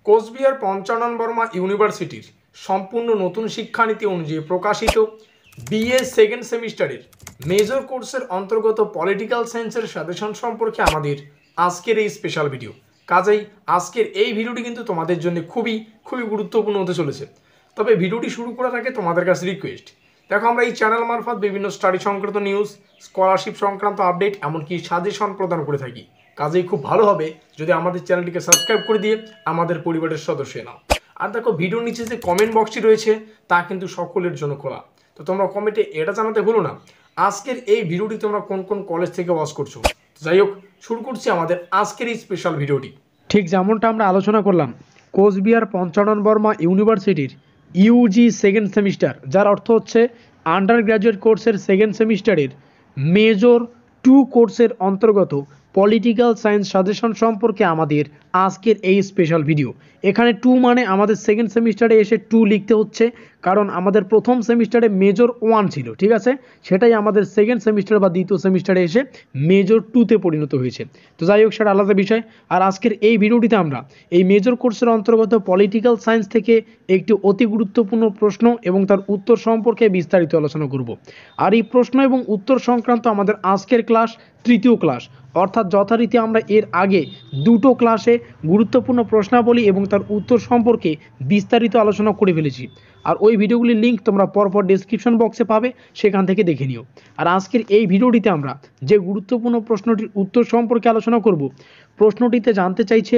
কোচবিহার পঞ্চানন বর্মা ইউনিভার্সিটির সম্পূর্ণ নতুন শিক্ষানীতি অনুযায়ী প্রকাশিত বিএ সেকেন্ড সেমিস্টারের মেজর কোর্সের অন্তর্গত পলিটিক্যাল সায়েন্সের সাজেশন সম্পর্কে আমাদের আজকের এই স্পেশাল ভিডিও। কাজেই আজকের এই ভিডিওটি কিন্তু তোমাদের জন্য খুবই গুরুত্বপূর্ণ হতে চলেছে। তবে ভিডিওটি শুরু করার আগে তোমাদের কাছে রিকোয়েস্ট, দেখো আমরা এই চ্যানেল মারফত বিভিন্ন স্টাডি সংক্রান্ত নিউজ, স্কলারশিপ সংক্রান্ত আপডেট, এমনকি সাজেশন প্রদান করে থাকি। কাজেই খুব ভালো হবে যদি আমাদের চ্যানেলটিকে সাবস্ক্রাইব করে দিয়ে আমাদের পরিবারের সদস্য নাও। আর দেখো ভিডিওর নিচে যে কমেন্ট বক্সটি রয়েছে তা কিন্তু সকলের জন্য খোলা, তো তোমরা কমেন্টে এটা জানাতে ভুলো না আজকের এই ভিডিওটি তোমরা কোন কোন কলেজ থেকে ওয়াচ করছো। যাই হোক, শুরু করছি আমাদের আজকের এই স্পেশাল ভিডিওটি। ঠিক যেমনটা আমরা আলোচনা করলাম, কোচবিহার পঞ্চানন বর্মা ইউনিভার্সিটির ইউজি সেকেন্ড সেমিস্টার, যার অর্থ হচ্ছে আন্ডার গ্র্যাজুয়েট কোর্সের সেকেন্ড সেমিস্টারের মেজর 2 কোর্সের অন্তর্গত পলিটিক্যাল সায়েন্স সাজেশন সম্পর্কে আমাদের আজকের এই স্পেশাল ভিডিও। এখানে 2 মানে আমাদের সেকেন্ড সেমিস্টারে এসে 2 লিখতে হচ্ছে, কারণ আমাদের প্রথম সেমিস্টারে মেজর 1 ছিল, ঠিক আছে, সেটাই আমাদের সেকেন্ড সেমিস্টার বা দ্বিতীয় সেমিস্টারে এসে মেজর 2তে পরিণত হয়েছে। তো যাই হোক, সেটা আলাদা বিষয়। আর আজকের এই ভিডিওটিতে আমরা এই মেজর কোর্সের অন্তর্গত পলিটিক্যাল সায়েন্স থেকে একটি অতি গুরুত্বপূর্ণ প্রশ্ন এবং তার উত্তর সম্পর্কে বিস্তারিত আলোচনা করব। আর এই প্রশ্ন এবং উত্তর সংক্রান্ত আমাদের আজকের ক্লাস তৃতীয় ক্লাস, অর্থাৎ যথারীতি আমরা এর আগে 2টো ক্লাসে গুরুত্বপূর্ণ প্রশ্নাবলী এবং তার উত্তর সম্পর্কে বিস্তারিত আলোচনা করে ফেলেছি। আর ওই ভিডিওগুলির লিঙ্ক তোমরা পরপর ডেসক্রিপশন বক্সে পাবে, সেখান থেকে দেখে নিও। আর আজকের এই ভিডিওটিতে আমরা যে গুরুত্বপূর্ণ প্রশ্নটির উত্তর সম্পর্কে আলোচনা করব, প্রশ্নটিতে জানতে চাইছে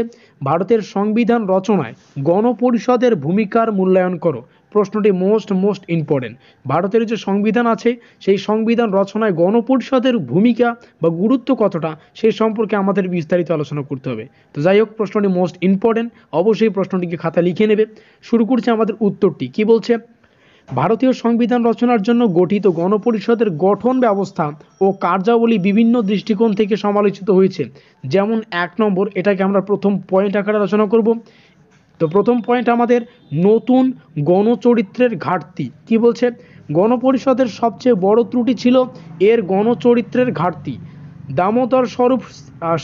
ভারতের সংবিধান রচনায় গণপরিষদের ভূমিকার মূল্যায়ন করো। প্রশ্নটি মোস্ট ইম্পর্টেন্ট। ভারতের যে সংবিধান আছে সেই সংবিধান রচনায় গণপরিষদের ভূমিকা বা গুরুত্ব কতটা সেই সম্পর্কে আমাদের বিস্তারিত আলোচনা করতে হবে। তো যাই হোক, প্রশ্নটি মোস্ট ইম্পর্টেন্ট, অবশ্যই প্রশ্নটিকে খাতা লিখে নেবে। শুরু করছে আমাদের উত্তরটি। কি বলছে? ভারতীয় সংবিধান রচনার জন্য গঠিত গণপরিষদের গঠন ব্যবস্থা ও কার্যাবলী বিভিন্ন দৃষ্টিকোণ থেকে সমালোচিত হয়েছে। যেমন 1 নম্বর, এটাকে আমরা প্রথম পয়েন্ট আকারে আলোচনা করব। তো প্রথম পয়েন্ট আমাদের নতুন গণচরিত্রের ঘাটতি। কি বলছে? গণপরিষদের সবচেয়ে বড় ত্রুটি ছিল এর গণচরিত্রের ঘাটতি। দামোদর স্বরূপ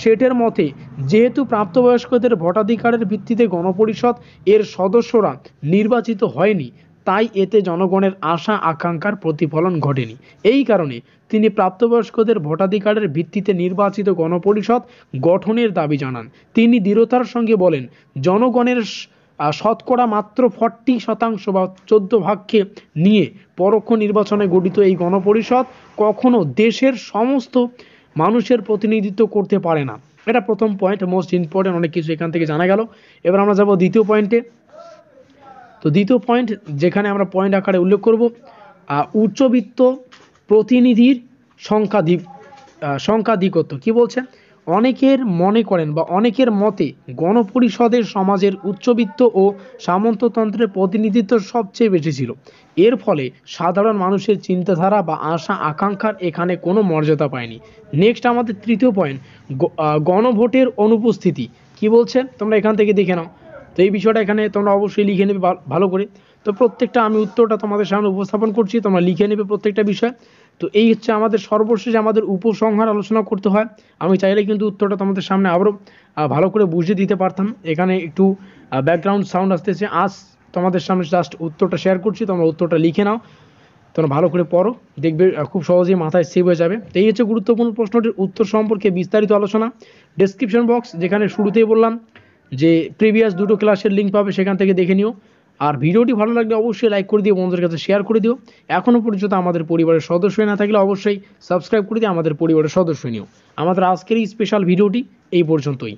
শেঠের মতে, যেহেতু প্রাপ্তবয়স্কদের ভোটাধিকারের ভিত্তিতে গণপরিষদ এর সদস্যরা নির্বাচিত হয়নি, তাই এতে জনগণের আশা আকাঙ্ক্ষার প্রতিফলন ঘটেনি। এই কারণে তিনি প্রাপ্তবয়স্কদের ভোটাধিকারের ভিত্তিতে নির্বাচিত গণপরিষদ গঠনের দাবি জানান। তিনি দৃঢ়তার সঙ্গে বলেন, জনগণের শতকরা মাত্র 40% বা 14 ভাগকে নিয়ে পরোক্ষ নির্বাচনে গঠিত এই গণপরিষদ কখনো দেশের সমস্ত মানুষের প্রতিনিধিত্ব করতে পারে না। এটা প্রথম পয়েন্ট, মোস্ট ইম্পর্টেন্ট, অনেক কিছু এখান থেকে জানা গেল। এবার আমরা যাব দ্বিতীয় পয়েন্টে। তো দ্বিতীয় পয়েন্ট, যেখানে আমরা পয়েন্ট আকারে উল্লেখ করব, উচ্চবিত্ত প্রতিনিধির সংখ্যাধিক্যত্ব। কি বলছে? অনেকের মনে করেন বা অনেকের মতে গণপরিষদের সমাজের উচ্চবিত্ত ও সামন্ততন্ত্রের প্রতিনিধিত্ব সবচেয়ে বেশি ছিল। এর ফলে সাধারণ মানুষের চিন্তাধারা বা আশা আকাঙ্ক্ষার এখানে কোনো মর্যাদা পায়নি। নেক্সট আমাদের তৃতীয় পয়েন্ট, গণভোটের অনুপস্থিতি। কি বলছে তোমরা এখান থেকে দেখে নাও। তো এই বিষয়টা এখানে তোমরা অবশ্যই লিখে নেবে ভালো করে। তো প্রত্যেকটা আমি উত্তরটা তোমাদের সামনে উপস্থাপন করছি, তোমরা লিখে নেবে প্রত্যেকটা বিষয়। তো এই হচ্ছে আমাদের সর্বশেষ আমাদের উপসংহার আলোচনা করতে হয়। আমি চাইলে কিন্তু উত্তরটা তোমাদের সামনে আবারও ভালো করে বুঝিয়ে দিতে পারতাম। এখানে একটু ব্যাকগ্রাউন্ড সাউন্ড আসতেছে, আজ তোমাদের সামনে জাস্ট উত্তরটা শেয়ার করছি, তোমরা উত্তরটা লিখে নাও, তোমরা ভালো করে পড়ো, দেখবে খুব সহজেই মাথায় সেভ হয়ে যাবে। তো এই হচ্ছে গুরুত্বপূর্ণ প্রশ্নটির উত্তর সম্পর্কে বিস্তারিত আলোচনা। ডেসক্রিপশন বক্স, যেখানে শুরুতেই বললাম যে প্রিভিয়াস 2টো ক্লাসের লিঙ্ক পাবে, সেখান থেকে দেখে নিও। আর ভিডিওটি ভালো লাগলে অবশ্যই লাইক করে দিও, বন্ধুদের কাছে শেয়ার করে দিও। এখনও পর্যন্ত আমাদের পরিবারের সদস্য না থাকলে অবশ্যই সাবস্ক্রাইব করে দিয়ে আমাদের পরিবারের সদস্য নিও। আমাদের আজকের এই স্পেশাল ভিডিওটি এই পর্যন্তই।